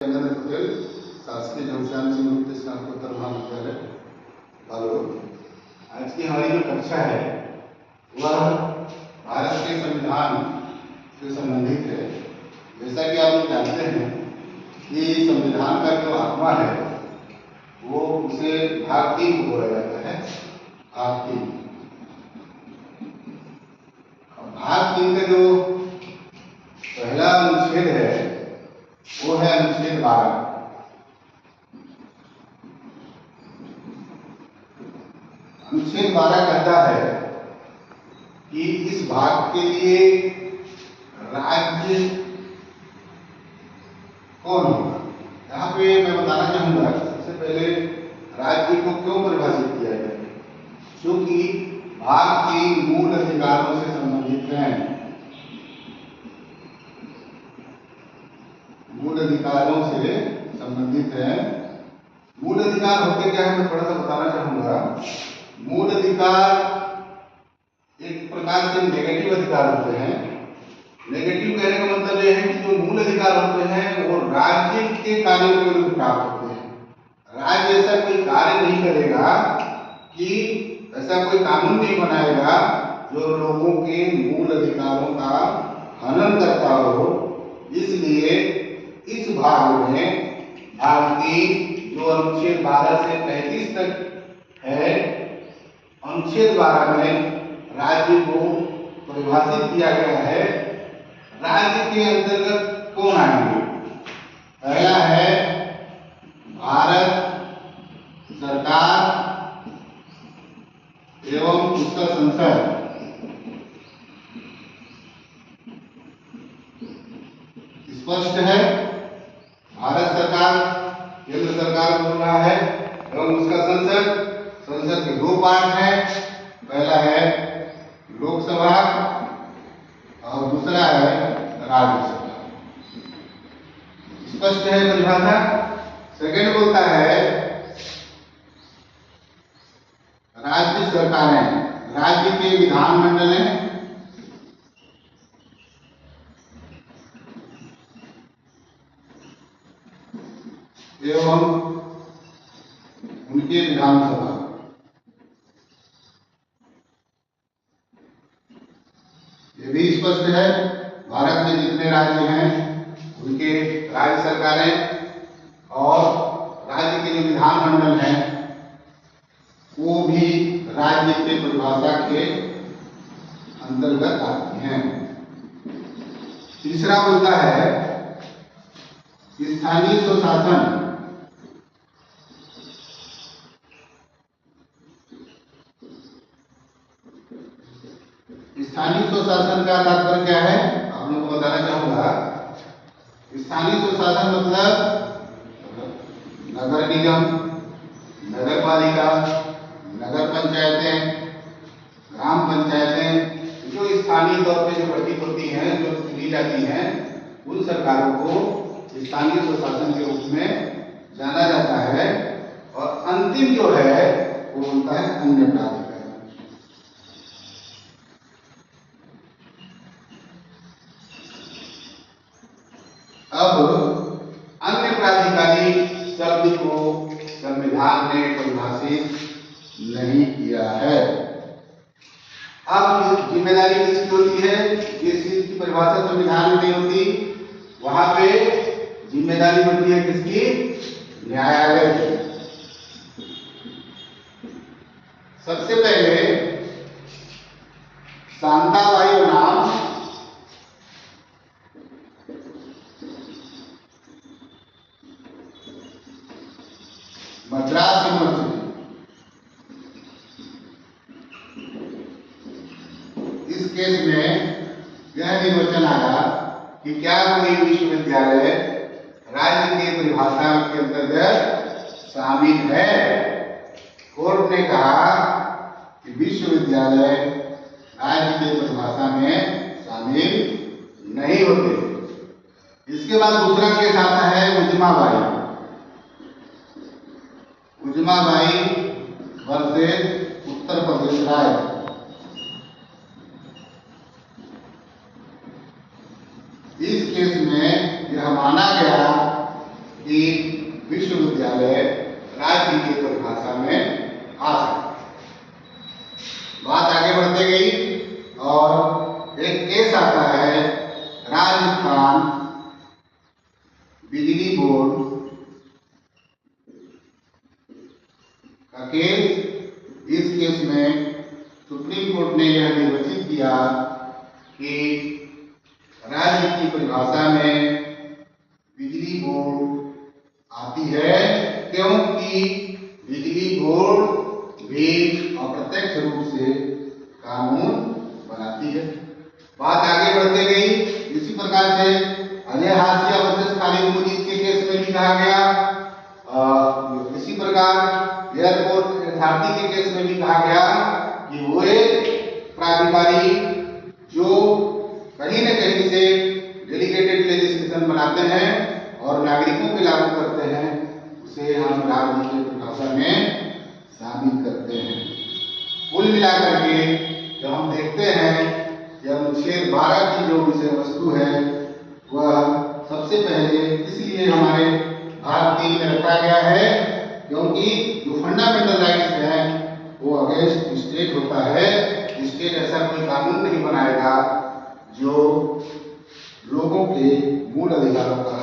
चंद्र पटेल, शासकीय घनश्याम सिंह गुप्त स्नातकोत्तर महाविद्यालय बालोद। आज की हमारी जो कक्षा है वह भारत के संविधान से संबंधित है। जैसा कि आप लोग जानते हैं कि संविधान का जो आत्मा है वो उसे भाग 3 को बोला जाता है। भाग 3 का जो पहला अनुच्छेद है वो है अनुच्छेद 12। अनुच्छेद 12 कहता है कि इस भाग के लिए राज्य कौन होगा। यहाँ पे मैं बताना चाहूंगा सबसे पहले राज्य को क्यों परिभाषित किया गया है, क्योंकि भाग 3 मूल अधिकारों से संबंधित है। मूल अधिकारों से संबंधित है। मूल अधिकार होते क्या है मैं थोड़ा सा बताना चाहूंगा। मूल अधिकार एक प्रकार से नेगेटिव अधिकार होते हैं। नेगेटिव कहने का मतलब यह है कि जो मूल अधिकार होते हैं वो राज्य के कार्यों के विरुद्ध प्राप्त होते हैं। राज्य ऐसा कोई कार्य नहीं करेगा कि ऐसा कोई कानून नहीं बनाएगा जो लोगों के मूल अधिकारों का हनन करता हो। इसलिए इस भाग में भाग 3 जो अनुच्छेद 12 से 35 तक है, अनुच्छेद 12 में राज्य को परिभाषित किया गया है। राज्य के अंतर्गत कौन आएंगे? पहला है भारत सरकार एवं उसका संसद। स्पष्ट है, भारत सरकार केंद्र सरकार बोल रहा है एवं उसका संसद। संसद के 2 पार्ट हैं, पहला है लोकसभा और दूसरा है राज्यसभा। स्पष्ट है परिभाषा। सेकंड बोलता है राज्य सरकारें, राज्य के विधानमंडल हैं एवं उनके विधानसभा। ये भी स्पष्ट है, भारत में जितने राज्य हैं उनके राज्य सरकारें और राज्य के जो विधानमंडल हैं वो भी राज्य के परिभाषा के अंतर्गत आती हैं। तीसरा बोलता है स्थानीय स्वशासन। स्थानीय स्वशासन का तात्पर्य क्या है आप लोगों को बताना चाहूंगा। स्थानीय स्वशासन मतलब नगर निगम, नगर पालिका, नगर पंचायतें, ग्राम पंचायतें, जो स्थानीय तौर पे जो गठित होती हैं, जो चुनी जाती हैं, उन सरकारों को स्थानीय स्वशासन के रूप में जाना जाता है। और अंतिम जो है वो होता है अन्य प्राधिकरण। अब अन्य प्राधिकारी शब्द को संविधान ने परिभाषित नहीं किया है। अब जिम्मेदारी किसकी होती है? जिस चीज की परिभाषा संविधान में नहीं होती वहां पे जिम्मेदारी बनती है किसकी? न्यायालय की। सबसे पहले शांताबाई बनाम मद्रास यूनिवर्सिटी, इस केस में यह निर्वचन आया कि क्या कोई विश्वविद्यालय राज्य की परिभाषा के अंतर्गत शामिल है। कोर्ट ने कहा कि विश्वविद्यालय राज्य की परिभाषा में शामिल नहीं होते। इसके बाद दूसरा केस आता है उजमाबाई। उजमाबाई वर्सेस उत्तर प्रदेश राज्य। इस केस में यह माना गया बिजली बोर्ड का केस, इस केस में सुप्रीम कोर्ट ने यह निर्वचित किया कि राज्य की परिभाषा में बिजली बोर्ड आती है, क्योंकि बिजली बोर्ड भी अप्रत्यक्ष रूप से कानून बनाती है। बात आगे बढ़ते गई। इसी प्रकार से अजय हाशिया वर्सेस खालिद मुजीद के केस में भी कहा गया, इसी प्रकार एयरपोर्ट अथॉरिटी के केस में भी कहा गया कि वो एक प्राधिकारी जो कहीं न कहीं से डेलीगेटेड लेजिस्लेशन बनाते हैं और नागरिकों पे लागू करते हैं, उसे हम राज्य की परिभाषा में शामिल करते हैं। कुल मिलाकर के जब हम देखते हैं कि अनुच्छेद 12 की जो विषय वस्तु है वह सबसे पहले इसलिए हमारे भाग 3 में रखा गया है क्योंकि जो फंडामेंटल राइट्स हैं वो अगेंस्ट स्टेट होता है। स्टेट ऐसा कोई कानून नहीं बनाएगा जो लोगों के मूल अधिकारों का